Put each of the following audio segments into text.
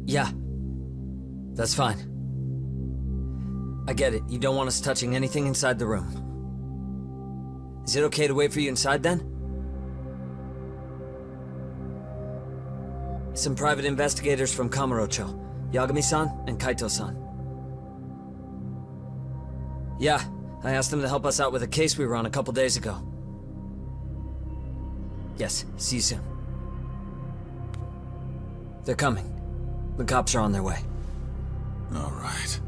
Yeah. That's fine. I get it. You don't want us touching anything inside the room. Is it okay to wait for you inside then? Some private investigators from Kamurocho. Yagami-san and Kaito-san. Yeah, I asked them to help us out with a case we were on a couple days ago. Yes, see you soon. They're coming. The cops are on their way. All right.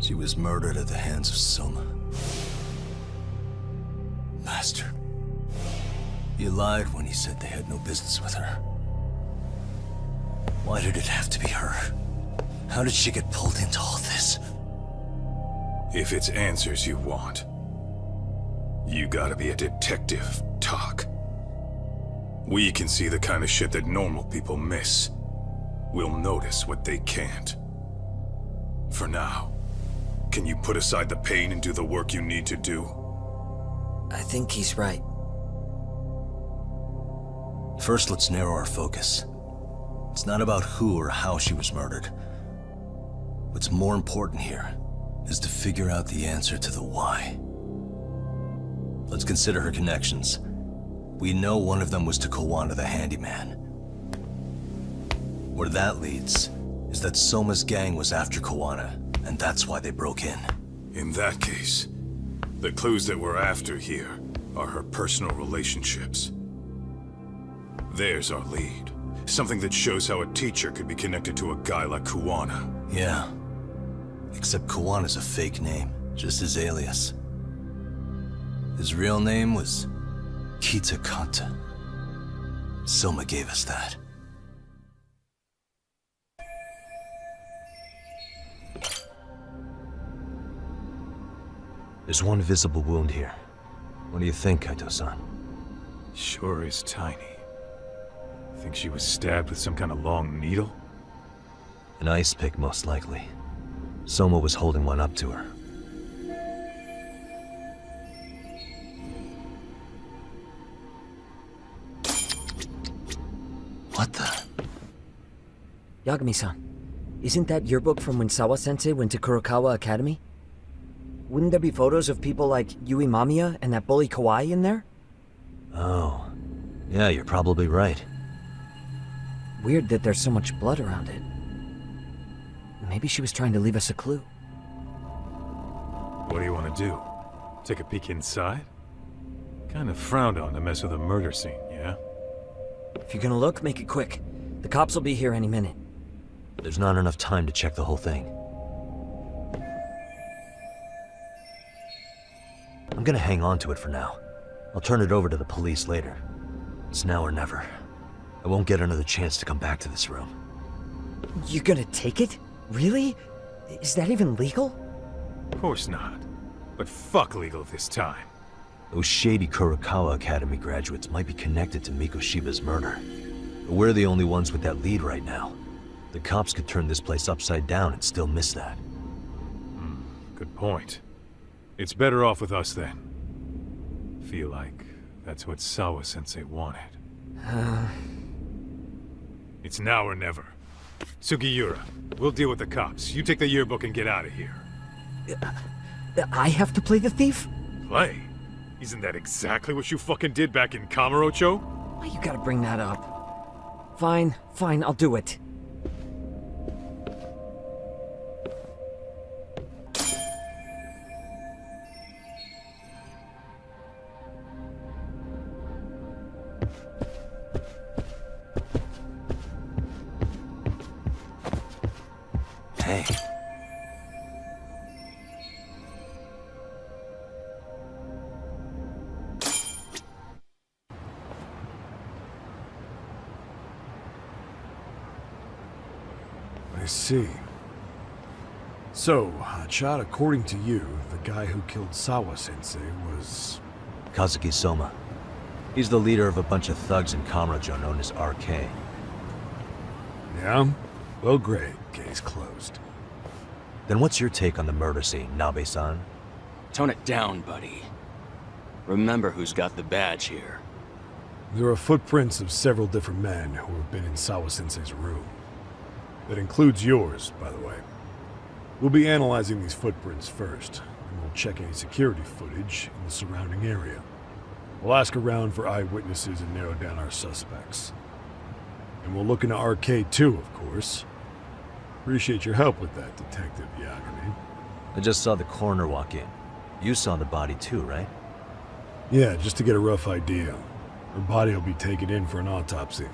She was murdered at the hands of Soma. Bastard. You lied when you said they had no business with her. Why did it have to be her? How did she get pulled into all this? If it's answers you want, you gotta be a detective, Talk. We can see the kind of shit that normal people miss. We'll notice what they can't. For now, can you put aside the pain and do the work you need to do? I think he's right. First, let's narrow our focus. It's not about who or how she was murdered. What's more important here is to figure out the answer to the why. Let's consider her connections. We know one of them was to Kawana the handyman. Where that leads is that Soma's gang was after Kawana, and that's why they broke in. In that case, the clues that we're after here are her personal relationships. There's our lead. Something that shows how a teacher could be connected to a guy like Kawana. Yeah. Except Kawana's a fake name, just his alias. His real name was Kitakata. Soma gave us that. There's one visible wound here. What do you think, Kaito-san? Sure is tiny. Think she was stabbed with some kind of long needle? An ice pick, most likely. Soma was holding one up to her. What the? Yagami-san, isn't that your book from when Sawa-sensei went to Kurokawa Academy? Wouldn't there be photos of people like Yui Mamiya and that bully Kawai in there? Oh. Yeah, you're probably right. Weird that there's so much blood around it. Maybe she was trying to leave us a clue. What do you want to do? Take a peek inside? Kind of frowned on to mess with a murder scene, yeah? If you're gonna look, make it quick. The cops will be here any minute. There's not enough time to check the whole thing. I'm gonna hang on to it for now. I'll turn it over to the police later. It's now or never. I won't get another chance to come back to this room. You're gonna take it? Really? Is that even legal? Of course not. But fuck legal this time. Those shady Kurokawa Academy graduates might be connected to Mikoshiba's murder. But we're the only ones with that lead right now. The cops could turn this place upside down and still miss that. Good point. It's better off with us then. Feel like that's what Sawa-sensei wanted. It's now or never. Sugiura, we'll deal with the cops. You take the yearbook and get out of here. I have to play the thief? Play? Isn't that exactly what you fucking did back in Kamurocho? Why you gotta bring that up? Fine, I'll do it. Hey. I see. So, Hotshot, according to you, the guy who killed Sawa-sensei was... Kazuki Soma. He's the leader of a bunch of thugs in Kamurocho known as RK. Yeah? Well, great. Case closed. Then what's your take on the murder scene, Nabe-san? Tone it down, buddy. Remember who's got the badge here. There are footprints of several different men who have been in Sawa-sensei's room. That includes yours, by the way. We'll be analyzing these footprints first, and we'll check any security footage in the surrounding area. We'll ask around for eyewitnesses and narrow down our suspects. And we'll look into Arcade too, of course. Appreciate your help with that, Detective Yagami. I just saw the coroner walk in. You saw the body too, right? Yeah, just to get a rough idea. Her body will be taken in for an autopsy.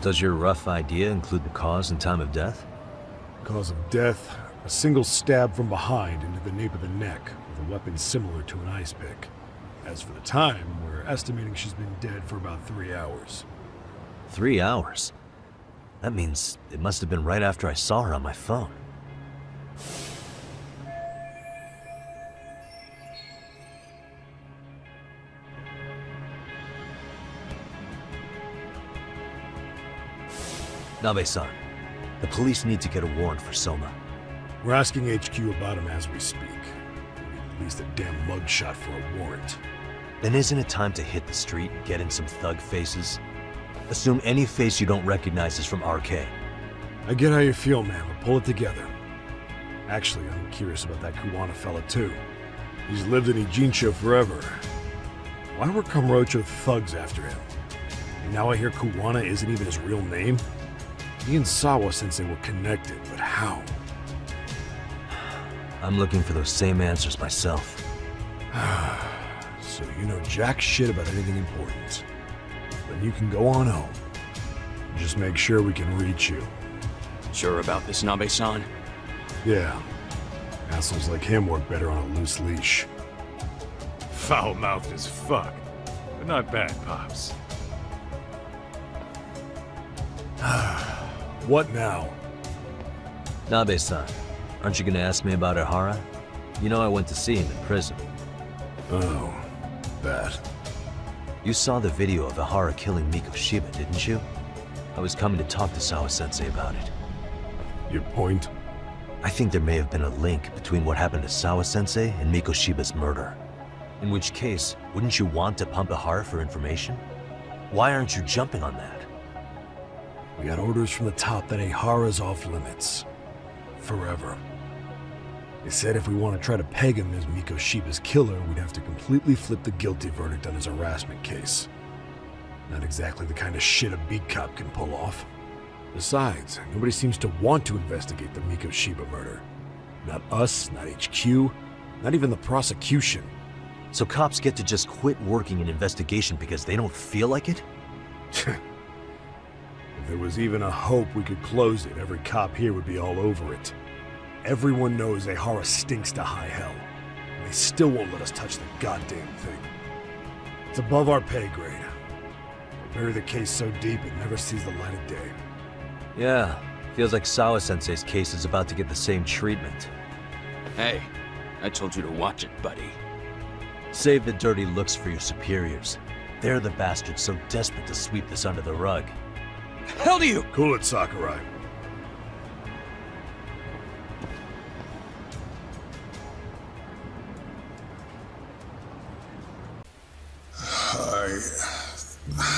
Does your rough idea include the cause and time of death? Cause of death, a single stab from behind into the nape of the neck with a weapon similar to an ice pick. As for the time, we're estimating she's been dead for about 3 hours. 3 hours? That means it must have been right after I saw her on my phone. Nabe-san, the police need to get a warrant for Soma. We're asking HQ about him as we speak. We need at least a damn mugshot for a warrant. Then isn't it time to hit the street and get in some thug faces? Assume any face you don't recognize is from RK. I get how you feel, man, but pull it together. Actually, I'm curious about that Kuwana fella too. He's lived in Ijincho forever. Why were Kamurocho thugs after him? And now I hear Kuwana isn't even his real name? He and Sawa-sensei were connected, but how? I'm looking for those same answers myself. So you know jack shit about anything important. Then you can go on home. Just make sure we can reach you. Sure about this, Nabe-san? Yeah. Assholes like him work better on a loose leash. Foul-mouthed as fuck, but not bad, Pops. What now? Nabe-san, aren't you gonna ask me about Ihara? You know I went to see him in prison. Oh, that. You saw the video of Ihara killing Miko Shiba, didn't you? I was coming to talk to Sawa-sensei about it. Your point? I think there may have been a link between what happened to Sawa-sensei and Miko Shiba's murder. In which case, wouldn't you want to pump Ihara for information? Why aren't you jumping on that? We got orders from the top that Ihara's off limits. Forever. They said if we want to try to peg him as Miko Shiba's killer, we'd have to completely flip the guilty verdict on his harassment case. Not exactly the kind of shit a beat cop can pull off. Besides, nobody seems to want to investigate the Miko Shiba murder. Not us, not HQ, not even the prosecution. So cops get to just quit working an investigation because they don't feel like it? If there was even a hope we could close it, every cop here would be all over it. Everyone knows Ihara stinks to high hell. And they still won't let us touch the goddamn thing. It's above our pay grade. We bury the case so deep it never sees the light of day. Yeah, feels like Sawa-sensei's case is about to get the same treatment. Hey, I told you to watch it, buddy. Save the dirty looks for your superiors. They're the bastards so desperate to sweep this under the rug. Hell do you? Cool it, Sakurai.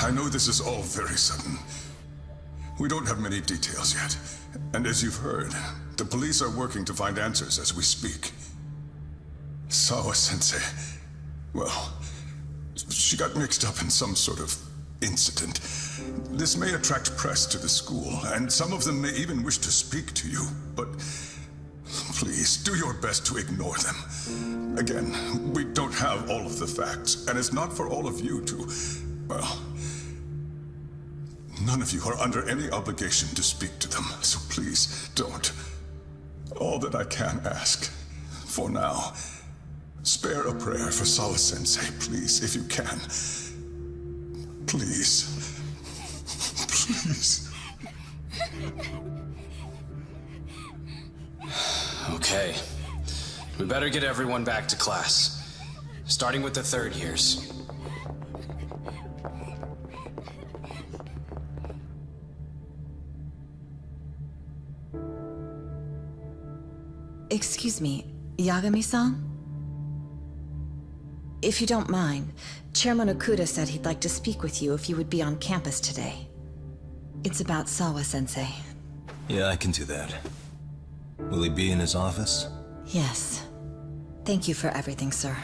I know this is all very sudden. We don't have many details yet. And as you've heard, the police are working to find answers as we speak. Sawa-sensei, well, she got mixed up in some sort of incident. This may attract press to the school, and some of them may even wish to speak to you, but please, do your best to ignore them. Again, we don't have all of the facts, and it's not for all of you to, well, none of you are under any obligation to speak to them, so please, don't. All that I can ask, for now, spare a prayer for Sawa-sensei, please, if you can. Please. Please. Okay. We better get everyone back to class. Starting with the third years. Excuse me, Yagami-san? If you don't mind, Chairman Okuda said he'd like to speak with you if you would be on campus today. It's about Sawa-sensei. Yeah, I can do that. Will he be in his office? Yes. Thank you for everything, sir.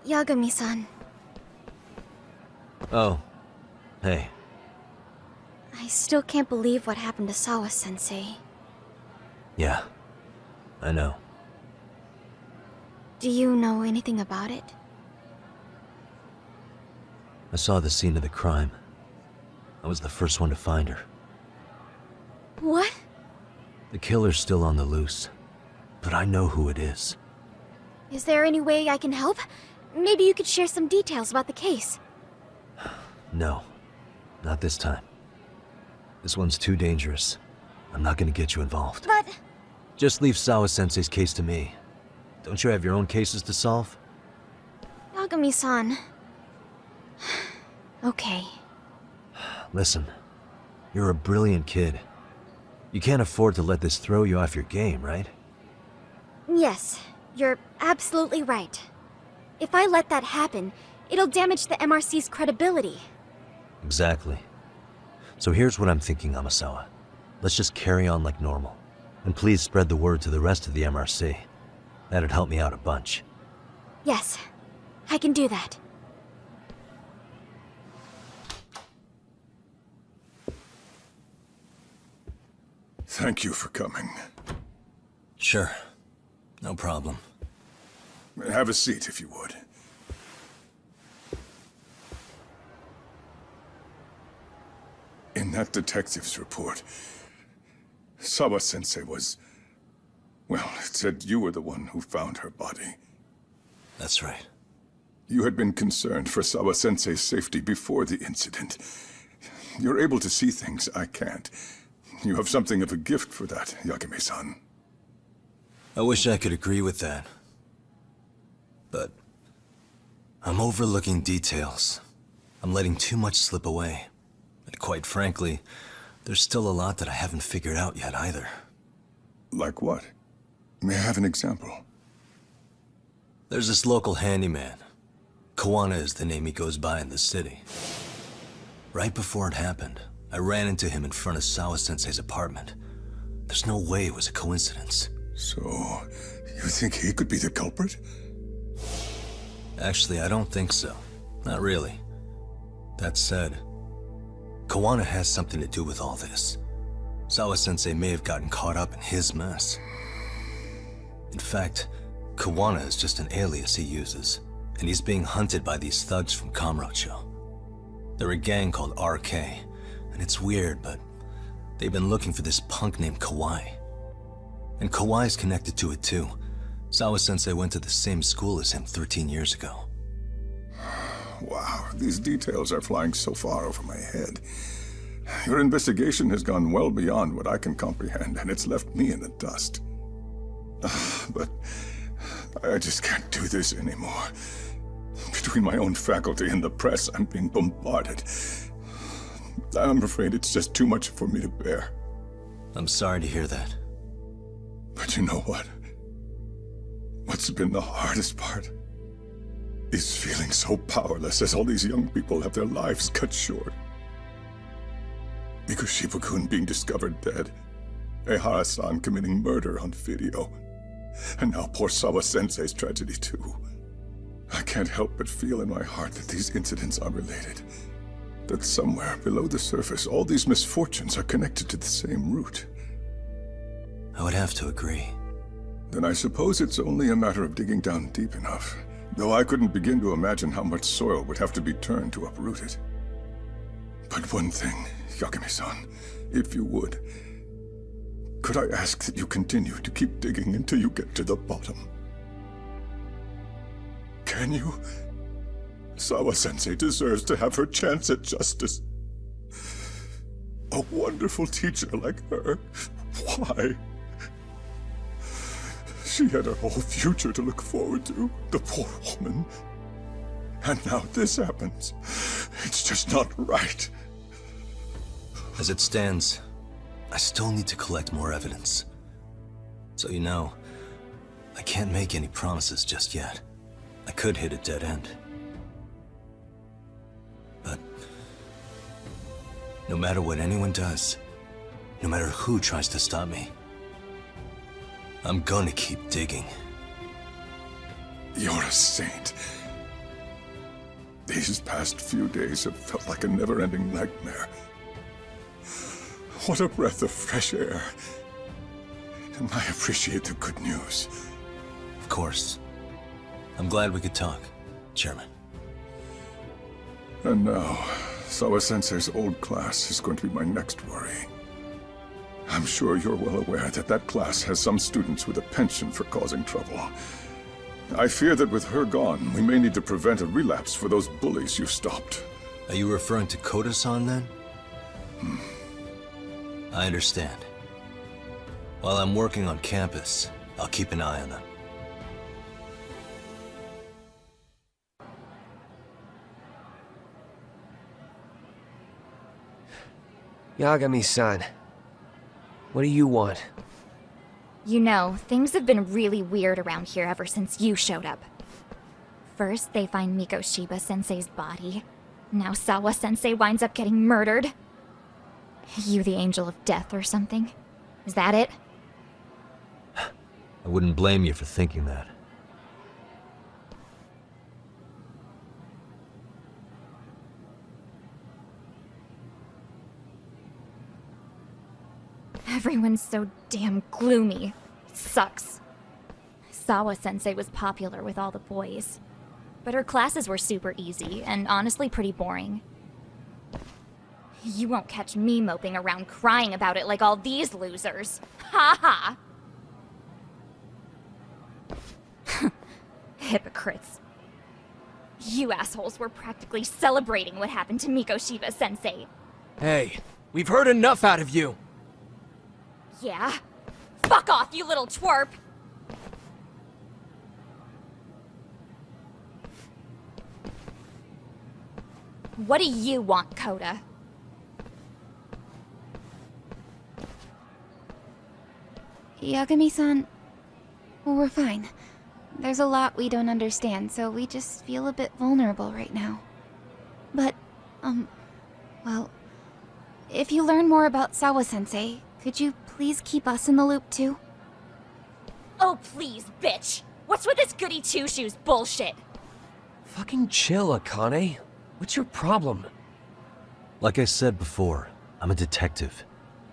Yagami-san, Oh. Hey. I still can't believe what happened to Sawa-sensei. Yeah. I know. Do you know anything about it? I saw the scene of the crime. I was the first one to find her. What? The killer's still on the loose. But I know who it is. Is there any way I can help? Maybe you could share some details about the case. No. Not this time. This one's too dangerous. I'm not gonna get you involved. But... Just leave Sawa-sensei's case to me. Don't you have your own cases to solve? Yagami-san... Okay. Listen. You're a brilliant kid. You can't afford to let this throw you off your game, right? Yes, you're absolutely right. If I let that happen, it'll damage the MRC's credibility. Exactly. So here's what I'm thinking, Amasawa. Let's just carry on like normal. And please spread the word to the rest of the MRC. That'd help me out a bunch. Yes, I can do that. Thank you for coming. Sure. No problem. Have a seat, if you would. In that detective's report, Sawa-sensei was... Well, it said you were the one who found her body. That's right. You had been concerned for Sawa-sensei's safety before the incident. You're able to see things I can't. You have something of a gift for that, Yagami-san. I wish I could agree with that. But... I'm overlooking details. I'm letting too much slip away. And quite frankly, there's still a lot that I haven't figured out yet either. Like what? May I have an example? There's this local handyman. Kawana is the name he goes by in the city. Right before it happened, I ran into him in front of Sawa-sensei's apartment. There's no way it was a coincidence. So, you think he could be the culprit? Actually, I don't think so. Not really. That said, Kawana has something to do with all this. Sawa-sensei may have gotten caught up in his mess. In fact, Kawana is just an alias he uses, and he's being hunted by these thugs from Kamurocho. They're a gang called RK, and it's weird, but they've been looking for this punk named Kawai. And Kawai's connected to it too. Sawa-sensei went to the same school as him 13 years ago. Wow, these details are flying so far over my head. Your investigation has gone well beyond what I can comprehend, and it's left me in the dust. But I just can't do this anymore. Between my own faculty and the press, I'm being bombarded. I'm afraid it's just too much for me to bear. I'm sorry to hear that. But you know what? What's been the hardest part is feeling so powerless as all these young people have their lives cut short. Ikushibukun being discovered dead, Ehara-san committing murder on video, and now poor Sawa-sensei's tragedy too. I can't help but feel in my heart that these incidents are related. That somewhere below the surface, all these misfortunes are connected to the same root. I would have to agree. Then I suppose it's only a matter of digging down deep enough. Though I couldn't begin to imagine how much soil would have to be turned to uproot it. But one thing, Yagami-san, if you would, could I ask that you continue to keep digging until you get to the bottom? Can you? Sawa-sensei deserves to have her chance at justice. A wonderful teacher like her. Why? She had her whole future to look forward to, the poor woman. And now this happens. It's just not right. As it stands, I still need to collect more evidence. So you know, I can't make any promises just yet. I could hit a dead end. But no matter what anyone does, no matter who tries to stop me, I'm gonna keep digging. You're a saint. These past few days have felt like a never-ending nightmare. What a breath of fresh air. And I appreciate the good news. Of course. I'm glad we could talk, Chairman. And now, Sawa-sensei's old class is going to be my next worry. I'm sure you're well aware that that class has some students with a penchant for causing trouble. I fear that with her gone, we may need to prevent a relapse for those bullies you stopped. Are you referring to Koda-san then? I understand. While I'm working on campus, I'll keep an eye on them. Yagami-san, what do you want? You know, things have been really weird around here ever since you showed up. First, they find Miko Shiba-sensei's body. Now Sawa-sensei winds up getting murdered. You the angel of death or something? Is that it? I wouldn't blame you for thinking that. Everyone's so damn gloomy. It sucks. Sawa-sensei was popular with all the boys. But her classes were super easy, and honestly pretty boring. You won't catch me moping around crying about it like all these losers. Ha ha! Hypocrites. You assholes were practically celebrating what happened to Miko Shiba-sensei. Hey, we've heard enough out of you! Yeah? Fuck off, you little twerp! What do you want, Koda? Yagami-san, we're fine. There's a lot we don't understand, so we just feel a bit vulnerable right now. But, well, if you learn more about Sawa-sensei, could you please keep us in the loop too? Oh, please, bitch! What's with this goody two-shoes bullshit? Fucking chill, Akane. What's your problem? Like I said before, I'm a detective,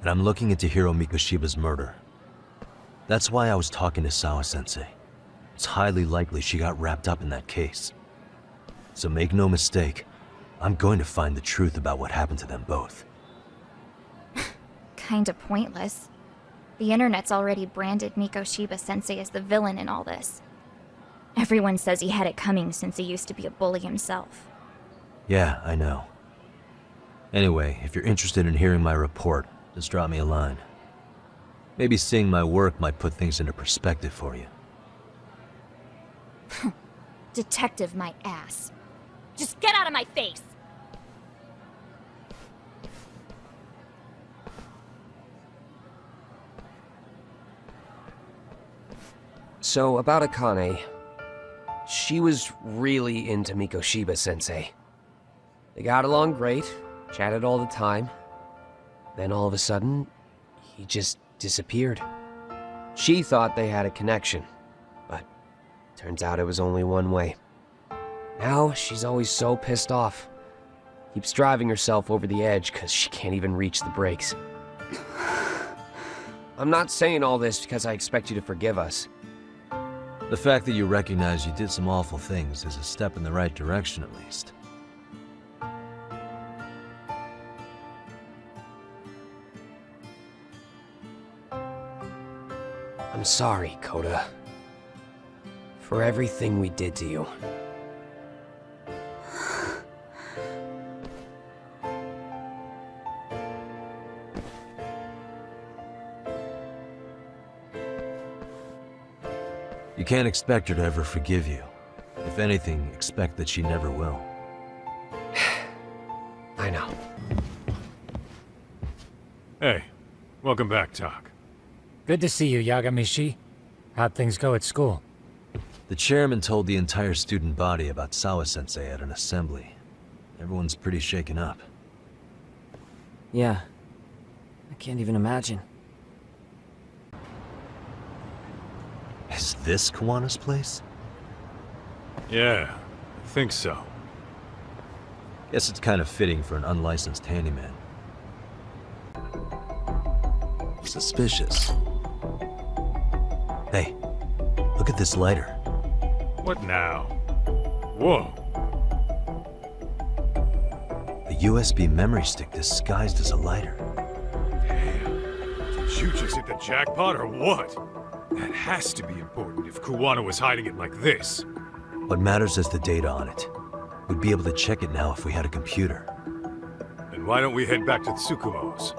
and I'm looking into Hiro Mikoshiba's murder. That's why I was talking to Sawa-sensei. It's highly likely she got wrapped up in that case. So make no mistake, I'm going to find the truth about what happened to them both. Kinda pointless. The internet's already branded Miko Shiba-sensei as the villain in all this. Everyone says he had it coming since he used to be a bully himself. Yeah, I know. Anyway, if you're interested in hearing my report, just drop me a line. Maybe seeing my work might put things into perspective for you. Detective my ass. Just get out of my face! So, about Akane. She was really into Miko Shiba-sensei. They got along great, chatted all the time. Then all of a sudden, he just disappeared. She thought they had a connection, but turns out it was only one way. Now, she's always so pissed off. Keeps driving herself over the edge because she can't even reach the brakes. I'm not saying all this because I expect you to forgive us. The fact that you recognize you did some awful things is a step in the right direction, at least. I'm sorry, Koda. For everything we did to you. You can't expect her to ever forgive you. If anything, expect that she never will. I know. Hey, Welcome back, Tak. Good to see you, Yagamishi. How'd things go at school? The chairman told the entire student body about Sawa-sensei at an assembly. Everyone's pretty shaken up. Yeah. I can't even imagine. Is this Kawana's place? Yeah, I think so. Guess it's kind of fitting for an unlicensed handyman. Suspicious. Hey, look at this lighter. What now? Whoa. A USB memory stick disguised as a lighter. Did you just hit the jackpot or what? That has to be important if Kuwana was hiding it like this. What matters is the data on it. We'd be able to check it now if we had a computer. Then why don't we head back to Tsukumo's?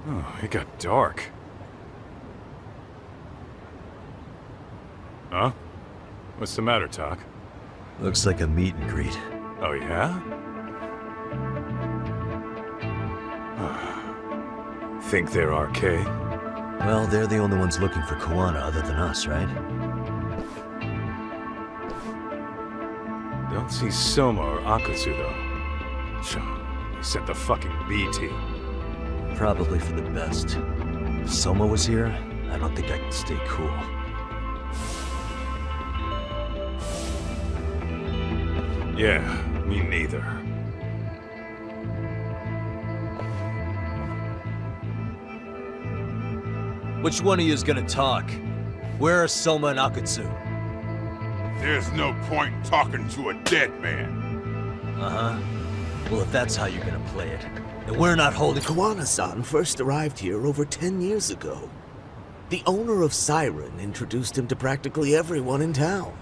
Oh, it got dark. Huh? What's the matter, Tak? Looks like a meet and greet. Oh, yeah? Think they're RK? Well, they're the only ones looking for Kuwana other than us, right? Don't see Soma or Akutsu, though. They sent the fucking B team. Probably for the best. If Soma was here, I don't think I could stay cool. Yeah, me neither. Which one of you is gonna talk? Where are Soma and Akutsu? There's no point in talking to a dead man. Uh-huh. Well, if that's how you're gonna play it, then we're not holding... Kawana-san first arrived here over 10 years ago. The owner of Siren introduced him to practically everyone in town.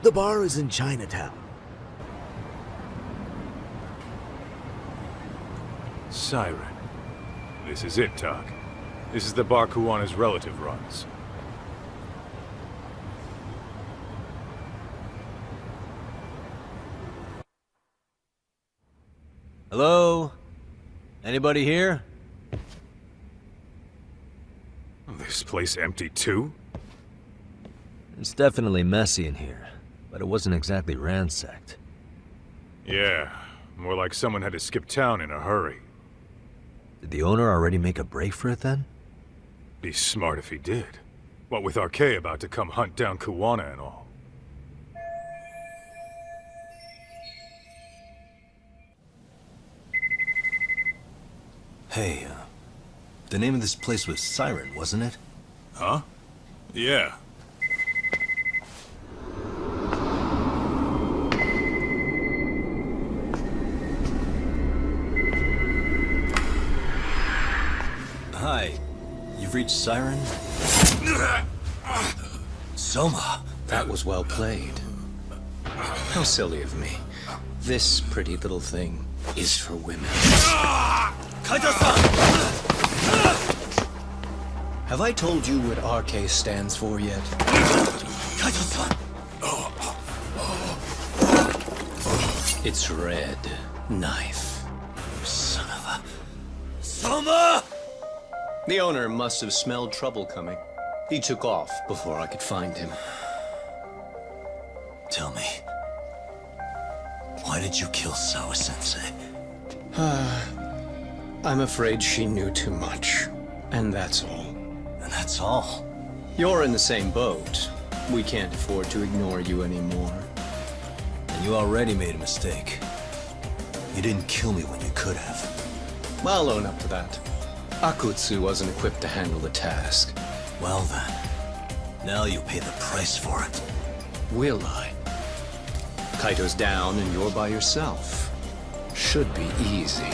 The bar is in Chinatown. Siren. This is it, Tak. This is the bar Kuwana's relative runs. Hello? Anybody here? This place empty too? It's definitely messy in here, but it wasn't exactly ransacked. Yeah, more like someone had to skip town in a hurry. Did the owner already make a break for it then? Be smart if he did. What with RK about to come hunt down Kuwana and all. Hey, the name of this place was Siren, wasn't it? Huh? Yeah. Hi. You've reached Siren? Soma. That was well played. How silly of me. This pretty little thing is for women. Kaito-san! Have I told you what RK stands for yet? Kaito-san! It's Red Knife. Son of a... Soma! The owner must have smelled trouble coming. He took off before I could find him. Tell me, why did you kill Sawa-sensei? I'm afraid she knew too much. And that's all. And that's all? You're in the same boat. We can't afford to ignore you anymore. And you already made a mistake. You didn't kill me when you could have. I'll own up to that. Akutsu wasn't equipped to handle the task. Well then, now you pay the price for it. Will I? Kaito's down and you're by yourself. Should be easy.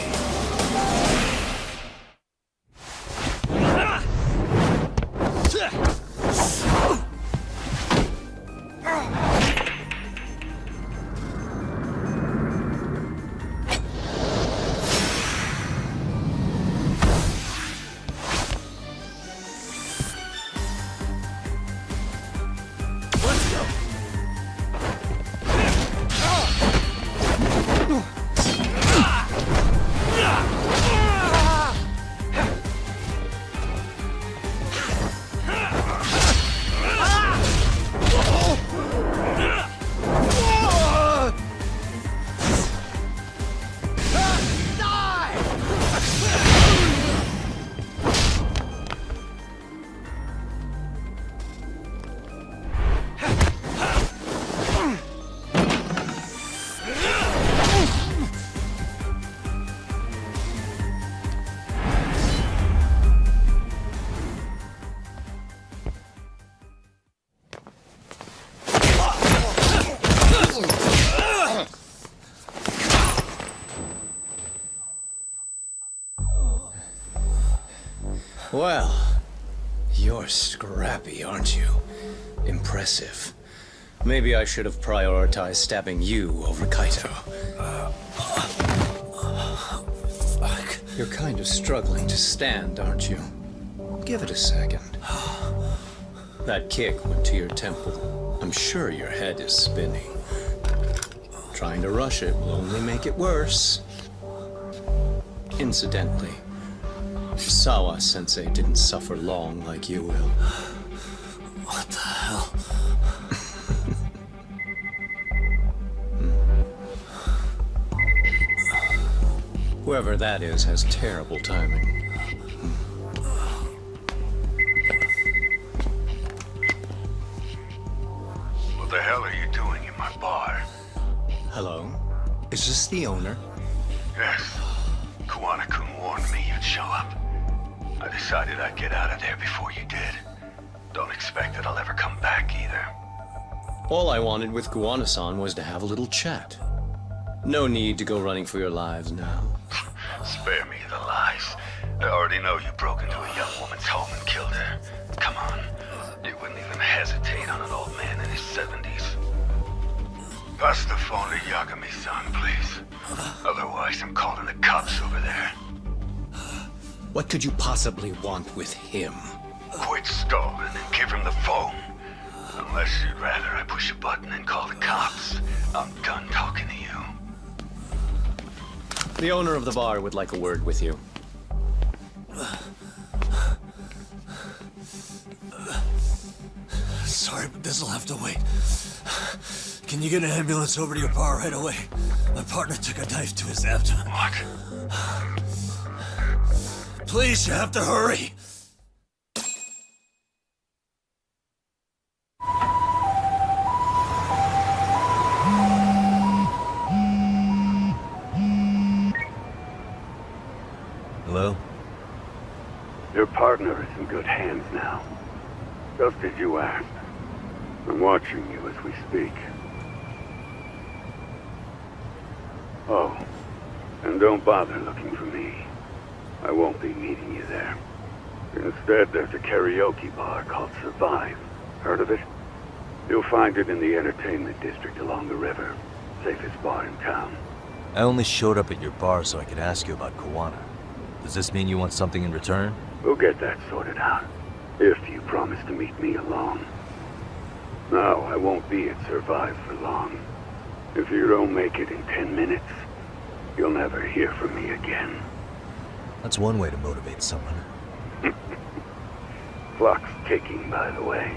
Well, you're scrappy, aren't you? Impressive. Maybe I should have prioritized stabbing you over Kaito. You're kind of struggling to stand, aren't you? Give it a second. That kick went to your temple. I'm sure your head is spinning. Trying to rush it will only make it worse. Incidentally, Sawa-sensei didn't suffer long like you will. What the hell? Whoever that is has terrible timing. What the hell are you doing in my bar? Hello? Is this the owner? Yes. Kuwana-kun warned me you'd show up. I decided I'd get out of there before you did. Don't expect that I'll ever come back either. All I wanted with Kuwana-san was to have a little chat. No need to go running for your lives now. Spare me the lies. I already know you broke into a young woman's home and killed her. Come on. You wouldn't even hesitate on an old man in his 70s. Pass the phone to Yagami-san, please. Otherwise, I'm calling the cops over there. What could you possibly want with him? Quit stalling and give him the phone. Unless you'd rather I push a button and call the cops. I'm done talking to you. The owner of the bar would like a word with you. Sorry, but this'll have to wait. Can you get an ambulance over to your bar right away? My partner took a knife to his abdomen. What? Please, you have to hurry. Hello? Your partner is in good hands now. Just as you asked. I'm watching you as we speak. Oh, and don't bother looking for me. I won't be meeting you there. Instead, there's a karaoke bar called Survive. Heard of it? You'll find it in the entertainment district along the river. Safest bar in town. I only showed up at your bar so I could ask you about Kuwana. Does this mean you want something in return? We'll get that sorted out. If you promise to meet me alone. No, I won't be at Survive for long. If you don't make it in 10 minutes, you'll never hear from me again. That's one way to motivate someone. Clock's ticking, by the way.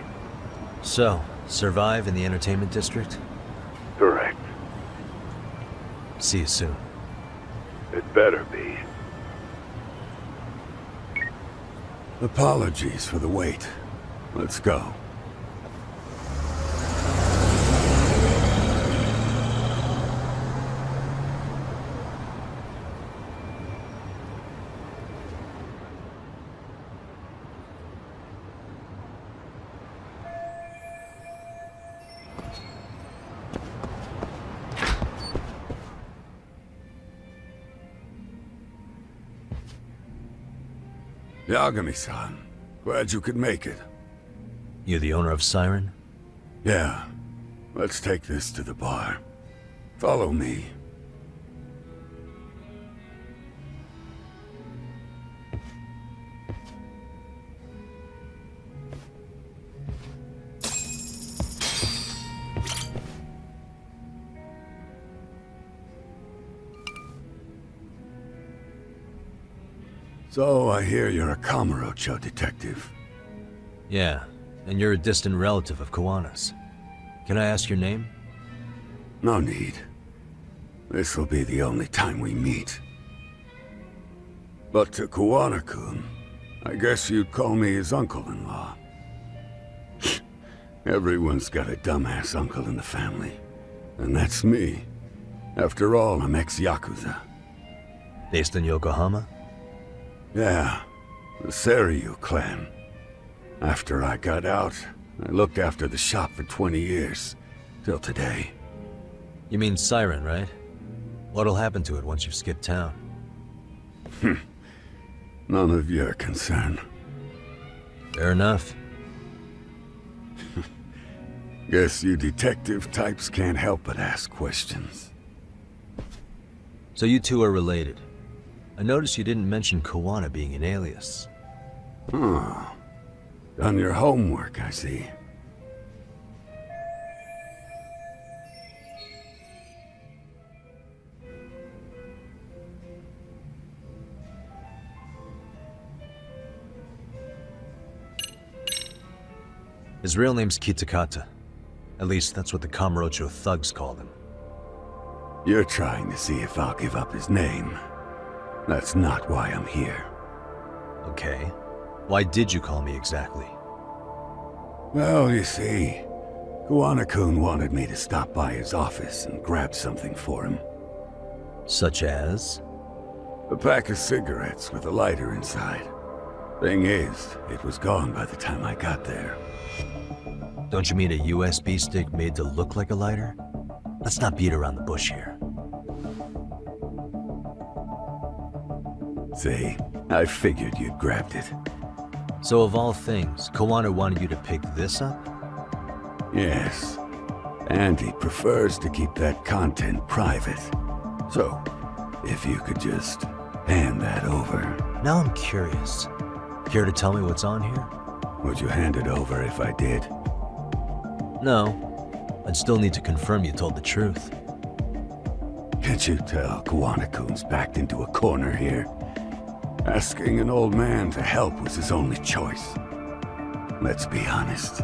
So, Survive in the entertainment district? Correct. See you soon. It better be. Apologies for the wait. Let's go. Yagami-san, glad you could make it. You the owner of Siren? Yeah. Let's take this to the bar. Follow me. So, I hear you're a Kamurocho detective. Yeah, and you're a distant relative of Kuwana's. Can I ask your name? No need. This'll be the only time we meet. But to Kuwana-kun, I guess you'd call me his uncle-in-law. Everyone's got a dumbass uncle in the family. And that's me. After all, I'm ex-Yakuza. Based in Yokohama? Yeah, the Seiryu clan. After I got out, I looked after the shop for 20 years. Till today. You mean Siren, right? What'll happen to it once you've skipped town? None of your concern. Fair enough. Guess you detective types can't help but ask questions. So you two are related. I noticed you didn't mention Koana being an alias. Huh. Done your homework, I see. His real name's Kitakata. At least that's what the Kamurocho thugs call him. You're trying to see if I'll give up his name. That's not why I'm here. Okay. Why did you call me exactly? Well, you see, Koana-kun wanted me to stop by his office and grab something for him. Such as? A pack of cigarettes with a lighter inside. Thing is, it was gone by the time I got there. Don't you mean a USB stick made to look like a lighter? Let's not beat around the bush here. See, I figured you'd grabbed it. So of all things, Koana wanted you to pick this up? Yes. And he prefers to keep that content private. So, if you could just hand that over. Now I'm curious. Care to tell me what's on here? Would you hand it over if I did? No. I'd still need to confirm you told the truth. Can't you tell Koana-kun's backed into a corner here? Asking an old man to help was his only choice. Let's be honest.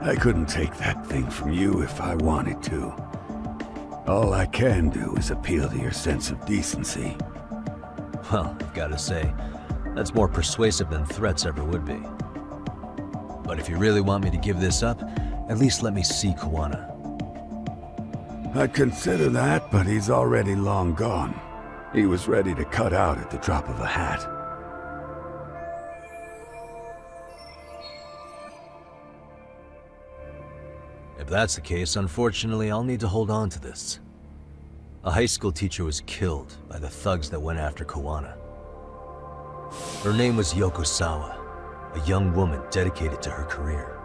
I couldn't take that thing from you if I wanted to. All I can do is appeal to your sense of decency. Well, I've got to say, that's more persuasive than threats ever would be. But if you really want me to give this up, at least let me see Koana. I'd consider that, but he's already long gone. He was ready to cut out at the drop of a hat. If that's the case, unfortunately, I'll need to hold on to this. A high school teacher was killed by the thugs that went after Koana. Her name was Yoko Sawa, a young woman dedicated to her career.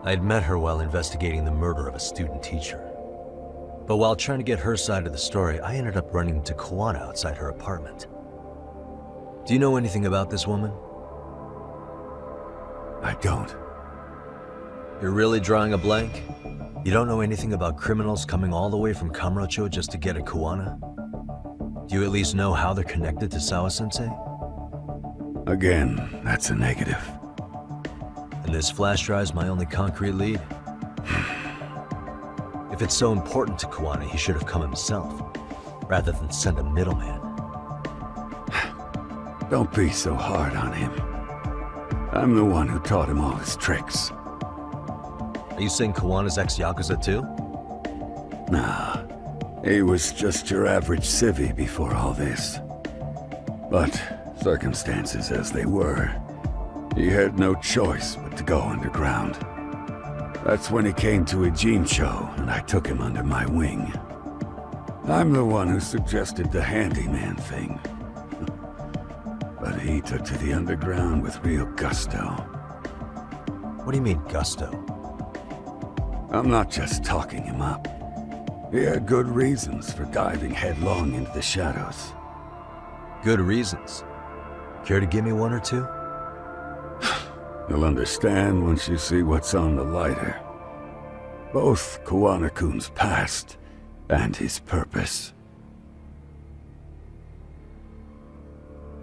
I'd met her while investigating the murder of a student teacher. But while trying to get her side of the story, I ended up running into Koana outside her apartment. Do you know anything about this woman? I don't. You're really drawing a blank? You don't know anything about criminals coming all the way from Kamurocho just to get at Koana? Do you at least know how they're connected to Sawa-sensei? Again, that's a negative. And this flash drive's my only concrete lead? If it's so important to Koana, he should have come himself, rather than send a middleman. Don't be so hard on him. I'm the one who taught him all his tricks. Are you saying Koana's ex-Yakuza too? Nah, he was just your average civvy before all this. But circumstances as they were, he had no choice but to go underground. That's when he came to Ijincho, and I took him under my wing. I'm the one who suggested the handyman thing. But he took to the underground with real gusto. What do you mean, gusto? I'm not just talking him up. He had good reasons for diving headlong into the shadows. Good reasons? Care to give me one or two? You'll understand once you see what's on the lighter. Both Koana-kun's past and his purpose.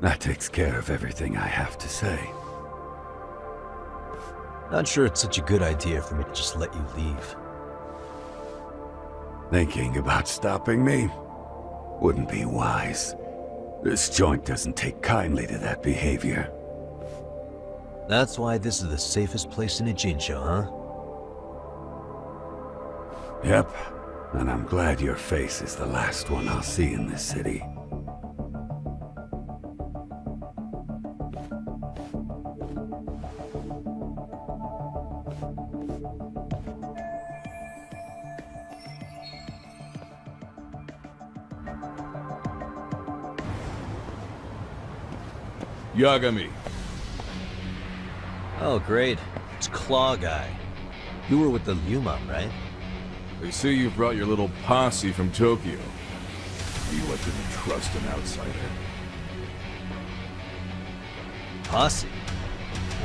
That takes care of everything I have to say. Not sure it's such a good idea for me to just let you leave. Thinking about stopping me wouldn't be wise. This joint doesn't take kindly to that behavior. That's why this is the safest place in Ijincho, huh? Yep, and I'm glad your face is the last one I'll see in this city. Yagami. Oh, great. It's Claw Guy. You were with the Yuma, right? They say you brought your little posse from Tokyo. You didn't trust an outsider. Posse?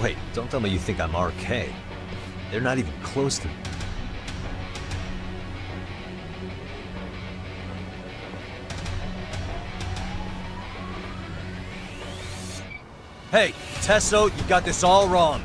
Wait, don't tell me you think I'm RK. They're not even close to me. Hey, Tesso, you got this all wrong.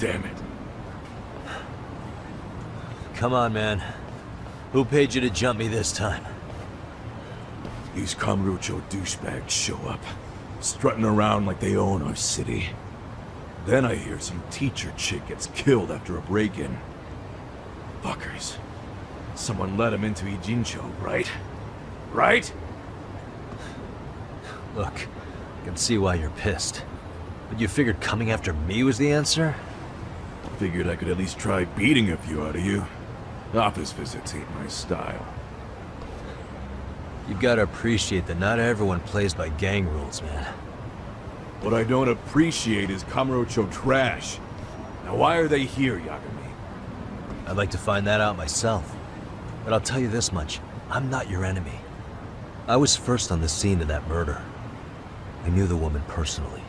Damn it. Come on, man. Who paid you to jump me this time? These Kamurocho douchebags show up, strutting around like they own our city. Then I hear some teacher chick gets killed after a break-in. Fuckers. Someone let him into Ijincho, right? Right? Look, I can see why you're pissed. But you figured coming after me was the answer? Figured I could at least try beating a few out of you. Office visits ain't my style. You gotta appreciate that not everyone plays by gang rules, man. What I don't appreciate is Kamurocho trash. Now why are they here, Yagami? I'd like to find that out myself. But I'll tell you this much, I'm not your enemy. I was first on the scene of that murder. I knew the woman personally.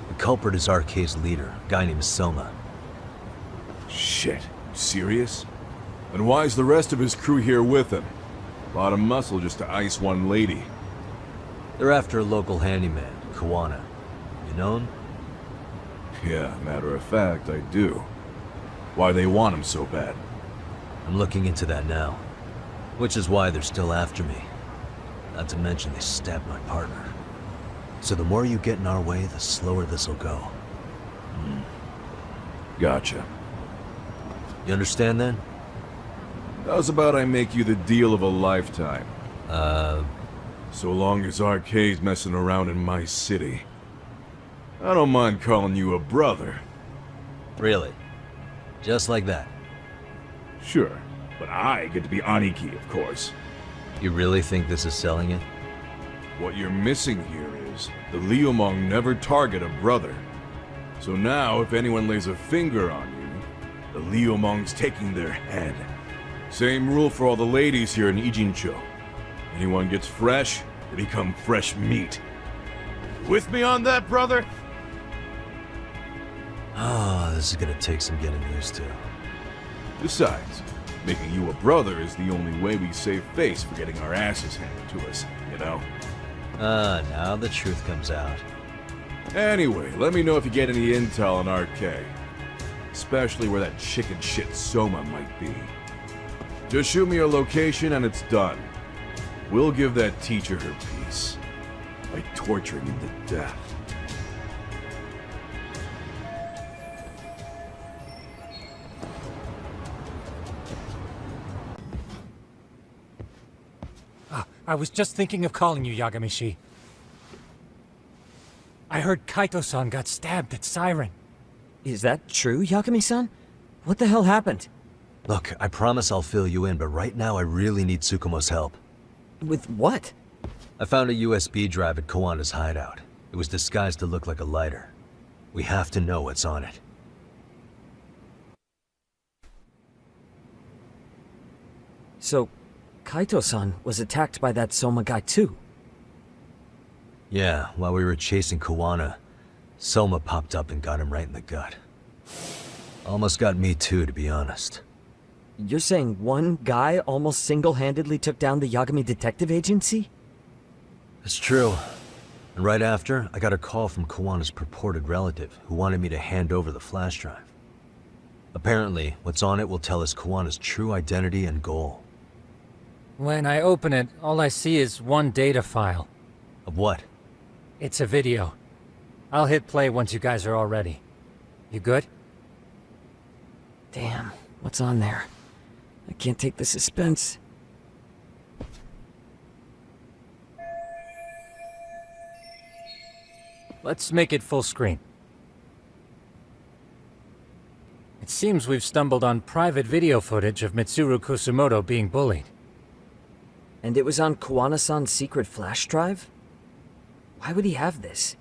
The culprit is RK's leader, a guy named Soma. Shit. Serious? And why's the rest of his crew here with him? Lot of muscle just to ice one lady. They're after a local handyman, Kawana. You know him? Yeah, matter of fact, I do. Why they want him so bad? I'm looking into that now. Which is why they're still after me. Not to mention they stabbed my partner. So the more you get in our way, the slower this'll go. Gotcha. You understand then? How's about I make you the deal of a lifetime? So long as RK's messing around in my city. I don't mind calling you a brother. Really? Just like that? Sure, but I get to be Aniki, of course. You really think this is selling it? What you're missing here is the Liumong never target a brother. So now, if anyone lays a finger on you, the Liumong's taking their head. Same rule for all the ladies here in Ijincho. Anyone gets fresh, they become fresh meat. With me on that, brother? Ah, this is gonna take some getting used to. Besides, making you a brother is the only way we save face for getting our asses handed to us, you know? Now the truth comes out. Anyway, let me know if you get any intel on RK. Especially where that chicken shit Soma might be. Just shoot me a location and it's done. We'll give that teacher her peace. By torturing him to death. I was just thinking of calling you, Yagamishi. I heard Kaito-san got stabbed at Siren. Is that true, Yagami-san? What the hell happened? Look, I promise I'll fill you in, but right now I really need Tsukumo's help. With what? I found a USB drive at Kawana's hideout. It was disguised to look like a lighter. We have to know what's on it. So, Kaito-san was attacked by that Soma guy too? Yeah, while we were chasing Kawana, Soma popped up and got him right in the gut. Almost got me too, to be honest. You're saying one guy almost single-handedly took down the Yagami Detective Agency? It's true. And right after, I got a call from Kawana's purported relative, who wanted me to hand over the flash drive. Apparently, what's on it will tell us Kawana's true identity and goal. When I open it, all I see is one data file. Of what? It's a video. I'll hit play once you guys are all ready. You good? Damn, what's on there? I can't take the suspense. Let's make it full screen. It seems we've stumbled on private video footage of Mitsuru Kusumoto being bullied. And it was on Kawana-san's secret flash drive? Why would he have this?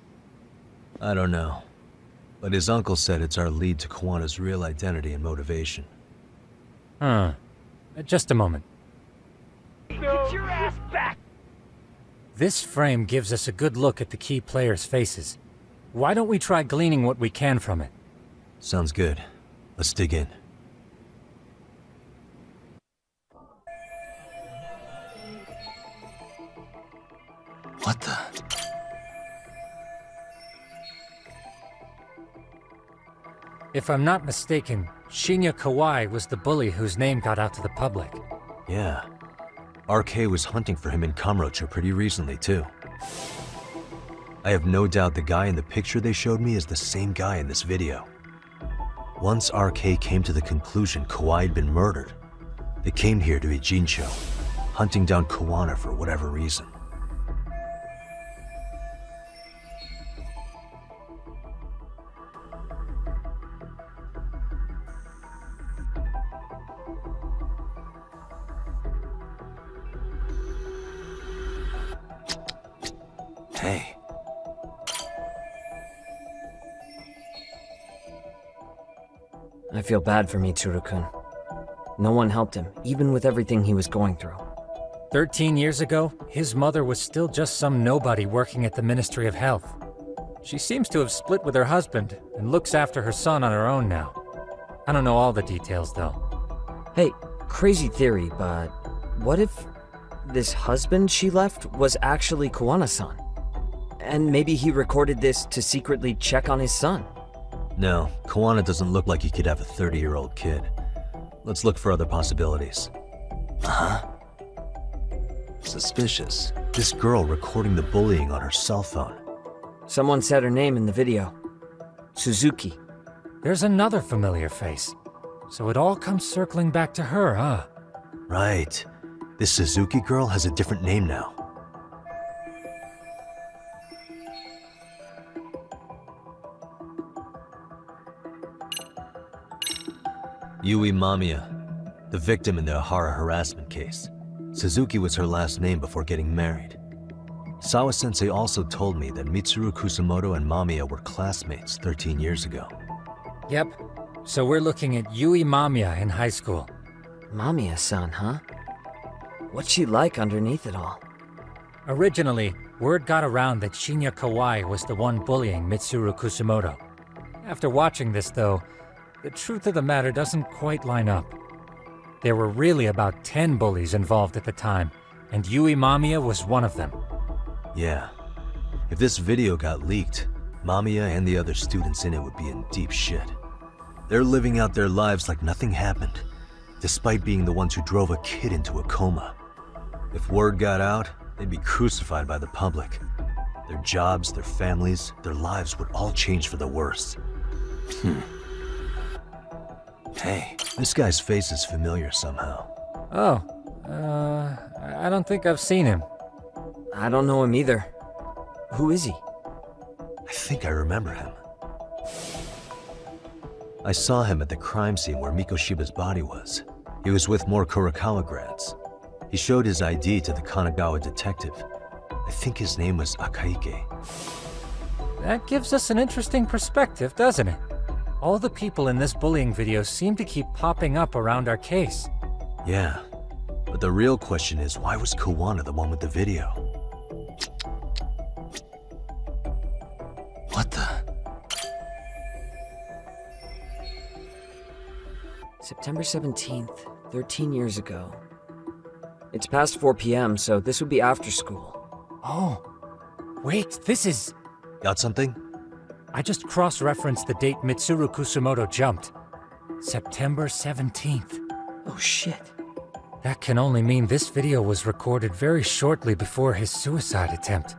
I don't know. But his uncle said it's our lead to Kawana's real identity and motivation. Huh. Just a moment. Get your ass back! This frame gives us a good look at the key players' faces. Why don't we try gleaning what we can from it? Sounds good. Let's dig in. What the? If I'm not mistaken, Shinya Kawai was the bully whose name got out to the public. Yeah. RK was hunting for him in Kamurocho pretty recently, too. I have no doubt the guy in the picture they showed me is the same guy in this video. Once RK came to the conclusion Kawai had been murdered, they came here to Ijincho, hunting down Kawana for whatever reason. Hey. I feel bad for Mitsuru-kun. No one helped him, even with everything he was going through. 13 years ago, his mother was still just some nobody working at the Ministry of Health. She seems to have split with her husband and looks after her son on her own now. I don't know all the details, though. Hey, crazy theory, but what if this husband she left was actually Kawana-san. And maybe he recorded this to secretly check on his son. No, Kawana doesn't look like he could have a 30-year-old kid. Let's look for other possibilities. Uh-huh. Suspicious. This girl recording the bullying on her cell phone. Someone said her name in the video. Suzuki. There's another familiar face. So it all comes circling back to her, huh? Right. This Suzuki girl has a different name now. Yui Mamiya, the victim in the Ahara harassment case. Suzuki was her last name before getting married. Sawa-sensei also told me that Mitsuru Kusumoto and Mamiya were classmates 13 years ago. Yep. So we're looking at Yui Mamiya in high school. Mamiya-san, huh? What's she like underneath it all? Originally, word got around that Shinya Kawai was the one bullying Mitsuru Kusumoto. After watching this, though, the truth of the matter doesn't quite line up. There were really about 10 bullies involved at the time, and Yui Mamiya was one of them. Yeah. If this video got leaked, Mamiya and the other students in it would be in deep shit. They're living out their lives like nothing happened, despite being the ones who drove a kid into a coma. If word got out, they'd be crucified by the public. Their jobs, their families, their lives would all change for the worse. Hey, this guy's face is familiar somehow. Oh, I don't think I've seen him. I don't know him either. Who is he? I think I remember him. I saw him at the crime scene where Mikoshiba's body was. He was with more Kurokawa grads. He showed his ID to the Kanagawa detective. I think his name was Akaike. That gives us an interesting perspective, doesn't it? All the people in this bullying video seem to keep popping up around our case. Yeah, but the real question is, why was Kawana the one with the video? What the? September 17th, 13 years ago. It's past 4 p.m., so this would be after school. Oh, wait, this is... Got something? I just cross-referenced the date Mitsuru Kusumoto jumped. September 17th. Oh shit. That can only mean this video was recorded very shortly before his suicide attempt.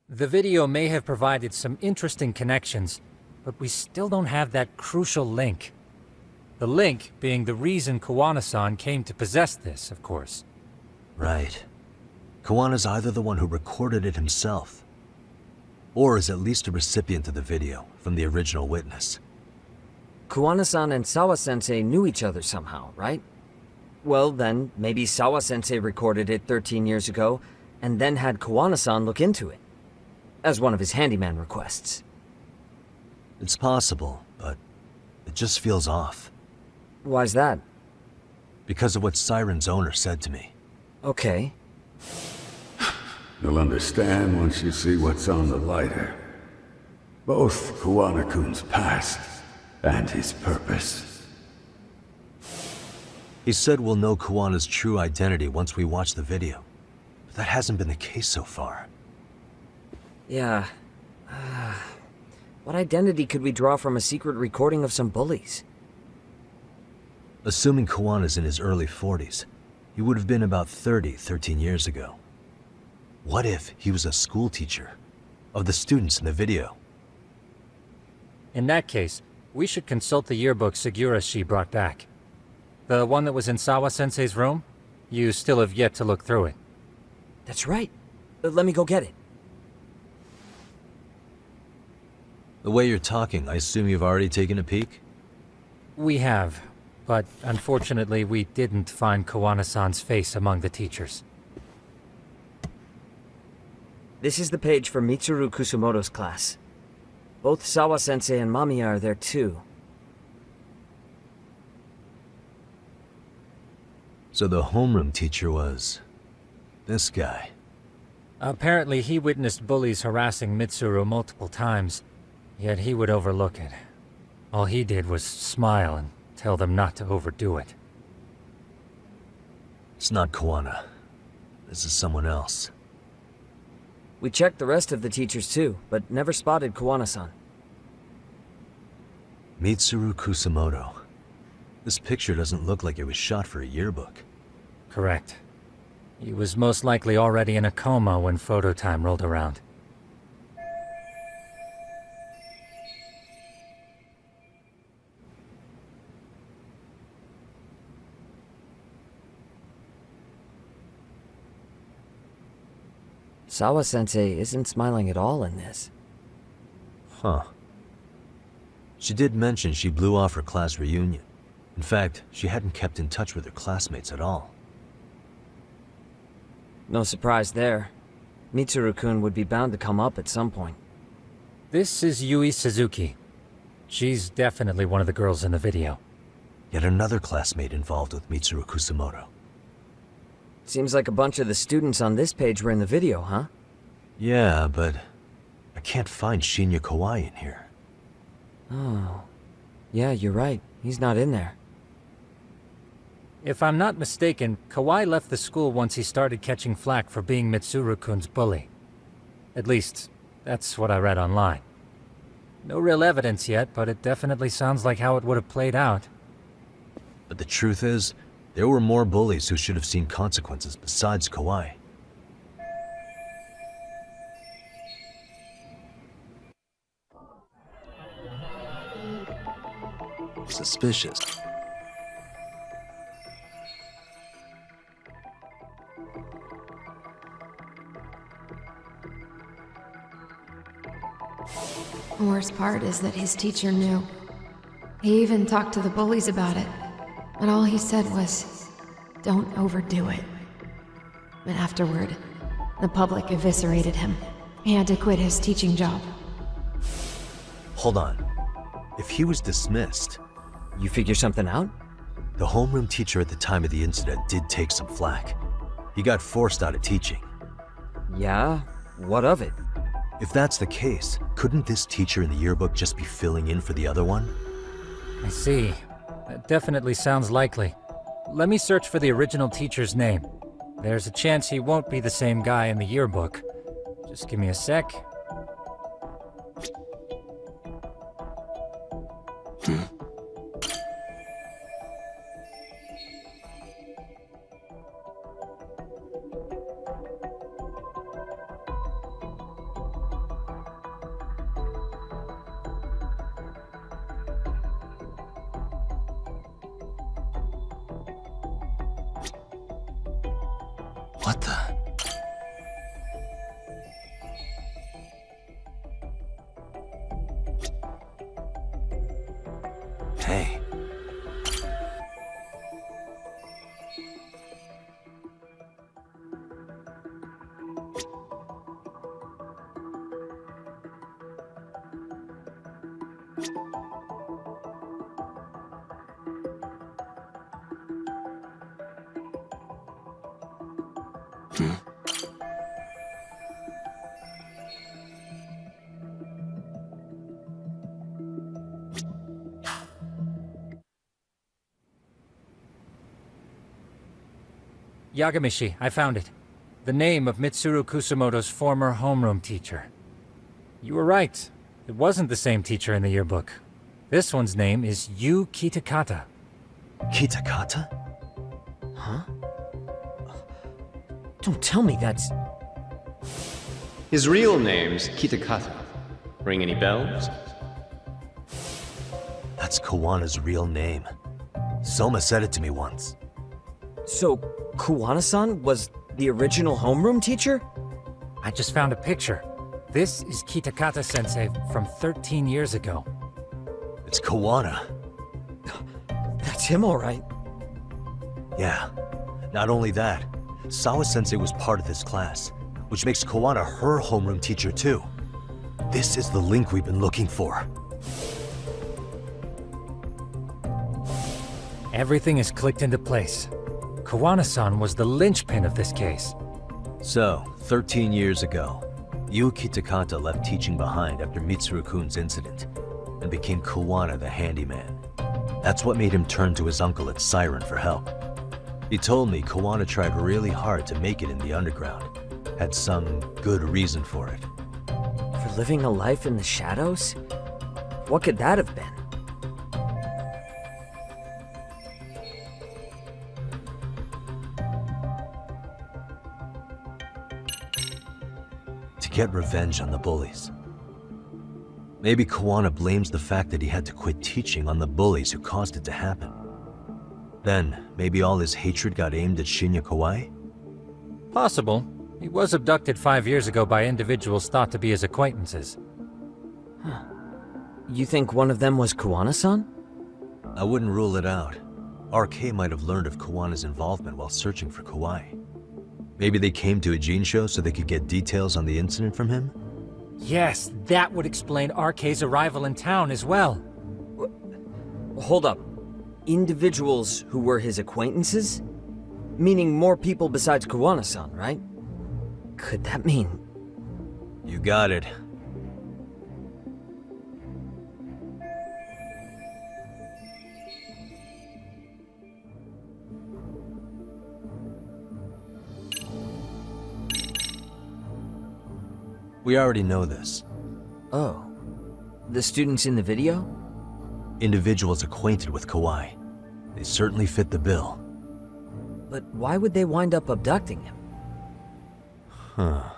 The video may have provided some interesting connections, but we still don't have that crucial link. The link being the reason Kawana-san came to possess this, of course. Right. Kawana's either the one who recorded it himself, or is at least a recipient of the video from the original witness. Kawana-san and Sawa-sensei knew each other somehow, right? Well, then, maybe Sawa-sensei recorded it 13 years ago, and then had Kawana-san look into it, as one of his handyman requests. It's possible, but it just feels off. Why's that? Because of what Siren's owner said to me. Okay. You'll understand once you see what's on the lighter. Both Kawana-kun's past and his purpose. He said we'll know Kawana's true identity once we watch the video. But that hasn't been the case so far. Yeah. What identity could we draw from a secret recording of some bullies? Assuming Kawana's in his early 40s, he would have been about 30 13 years ago. What if he was a school teacher of the students in the video? In that case, we should consult the yearbook Segura-shi brought back. The one that was in Sawa-sensei's room? You still have yet to look through it. That's right. Let me go get it. The way you're talking, I assume you've already taken a peek? We have, but unfortunately we didn't find Kawana-san's face among the teachers. This is the page for Mitsuru Kusumoto's class. Both Sawa-sensei and Mamiya are there too. So the homeroom teacher was... this guy. Apparently he witnessed bullies harassing Mitsuru multiple times, yet he would overlook it. All he did was smile and tell them not to overdo it. It's not Kawana. This is someone else. We checked the rest of the teachers too, but never spotted Kawana-san. Mitsuru Kusamoto. This picture doesn't look like it was shot for a yearbook. Correct. He was most likely already in a coma when photo time rolled around. Sawa-sensei isn't smiling at all in this. Huh. She did mention she blew off her class reunion. In fact, she hadn't kept in touch with her classmates at all. No surprise there. Mitsuru-kun would be bound to come up at some point. This is Yui Suzuki. She's definitely one of the girls in the video. Yet another classmate involved with Mitsuru Kusamoto. Seems like a bunch of the students on this page were in the video, huh? Yeah, but I can't find Shinya Kawai in here. Oh. Yeah, you're right. He's not in there. If I'm not mistaken, Kawai left the school once he started catching flack for being Mitsuru-kun's bully. At least, that's what I read online. No real evidence yet, but it definitely sounds like how it would have played out. But the truth is, there were more bullies who should have seen consequences besides Kawai. Suspicious. The worst part is that his teacher knew. He even talked to the bullies about it, but all he said was, "Don't overdo it." But afterward, the public eviscerated him. He had to quit his teaching job. Hold on. If he was dismissed... You figure something out? The homeroom teacher at the time of the incident did take some flack. He got forced out of teaching. Yeah? What of it? If that's the case, couldn't this teacher in the yearbook just be filling in for the other one? I see. That definitely sounds likely. Let me search for the original teacher's name. There's a chance he won't be the same guy in the yearbook. Just give me a sec. What the... Hey. Yagamishi, I found it. The name of Mitsuru Kusamoto's former homeroom teacher. You were right. It wasn't the same teacher in the yearbook. This one's name is Yu Kitakata. Kitakata? Huh? Don't tell me that's... His real name's Kitakata. Ring any bells? That's Kawana's real name. Soma said it to me once. So, Kawana-san was the original homeroom teacher? I just found a picture. This is Kitakata-sensei from 13 years ago. It's Kawana. That's him, all right. Yeah. Not only that, Sawa-sensei was part of this class, which makes Kawana her homeroom teacher too. This is the link we've been looking for. Everything is clicked into place. Kawana-san was the linchpin of this case. So, 13 years ago, Yu Kitakata left teaching behind after Mitsuru-kun's incident, and became Kawana the handyman. That's what made him turn to his uncle at Siren for help. He told me Kawana tried really hard to make it in the underground. Had some good reason for it. For living a life in the shadows? What could that have been? To get revenge on the bullies. Maybe Kawana blames the fact that he had to quit teaching on the bullies who caused it to happen. Then, maybe all his hatred got aimed at Shinya Kawai? Possible. He was abducted 5 years ago by individuals thought to be his acquaintances. Huh. You think one of them was Kawana-san? I wouldn't rule it out. RK might have learned of Kawana's involvement while searching for Kawai. Maybe they came to a Jinsho so they could get details on the incident from him? Yes, that would explain RK's arrival in town as well. Hold up. Individuals who were his acquaintances? Meaning more people besides Kawana-san, right? Could that mean... You got it. We already know this. Oh. The students in the video? Individuals acquainted with Kawai. They certainly fit the bill. But why would they wind up abducting him? Huh.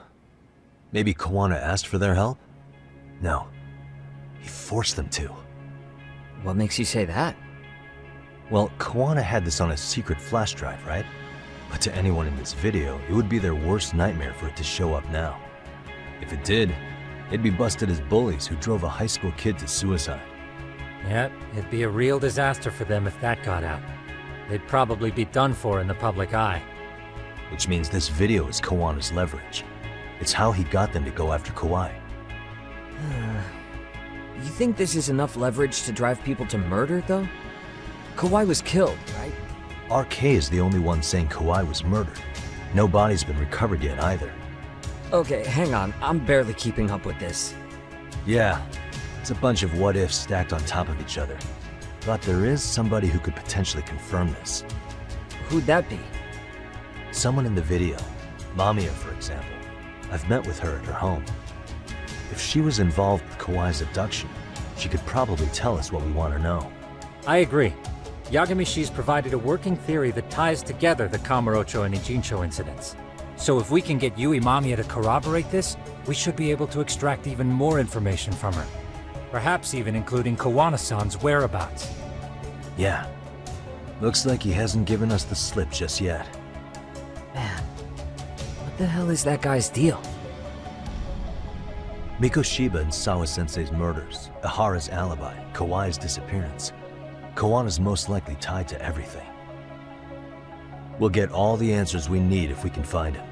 Maybe Kawana asked for their help? No. He forced them to. What makes you say that? Well, Kawana had this on a secret flash drive, right? But to anyone in this video, it would be their worst nightmare for it to show up now. If it did, they'd be busted as bullies who drove a high school kid to suicide. Yep, it'd be a real disaster for them if that got out. They'd probably be done for in the public eye. Which means this video is Kawana's leverage. It's how he got them to go after Kawai. You think this is enough leverage to drive people to murder, though? Kawai was killed, right? RK is the only one saying Kawai was murdered. No body's been recovered yet either. Okay, hang on. I'm barely keeping up with this. Yeah, it's a bunch of what-ifs stacked on top of each other. But there is somebody who could potentially confirm this. Who'd that be? Someone in the video. Mamiya, for example. I've met with her at her home. If she was involved with Kawai's abduction, she could probably tell us what we want to know. I agree. Yagamishi's provided a working theory that ties together the Kamurocho and Ijincho incidents. So if we can get Yui Mamiya to corroborate this, we should be able to extract even more information from her. Perhaps even including Kawana-san's whereabouts. Yeah. Looks like he hasn't given us the slip just yet. Man, what the hell is that guy's deal? Mikoshiba and Sawa-sensei's murders, Ihara's alibi, Kawai's disappearance. Kawana's most likely tied to everything. We'll get all the answers we need if we can find him.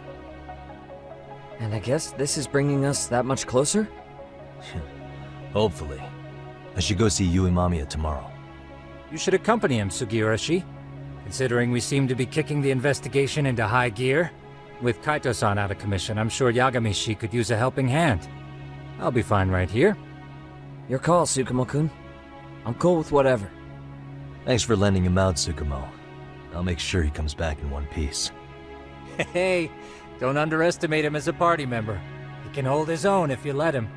And I guess this is bringing us that much closer? Hopefully. I should go see Yui Mamiya tomorrow. You should accompany him, Sugiurashi. Considering we seem to be kicking the investigation into high gear. With Kaito-san out of commission, I'm sure Yagamishi could use a helping hand. I'll be fine right here. Your call, Tsukumo-kun. I'm cool with whatever. Thanks for lending him out, Tsukumo. I'll make sure he comes back in one piece. Hey, don't underestimate him as a party member. He can hold his own if you let him.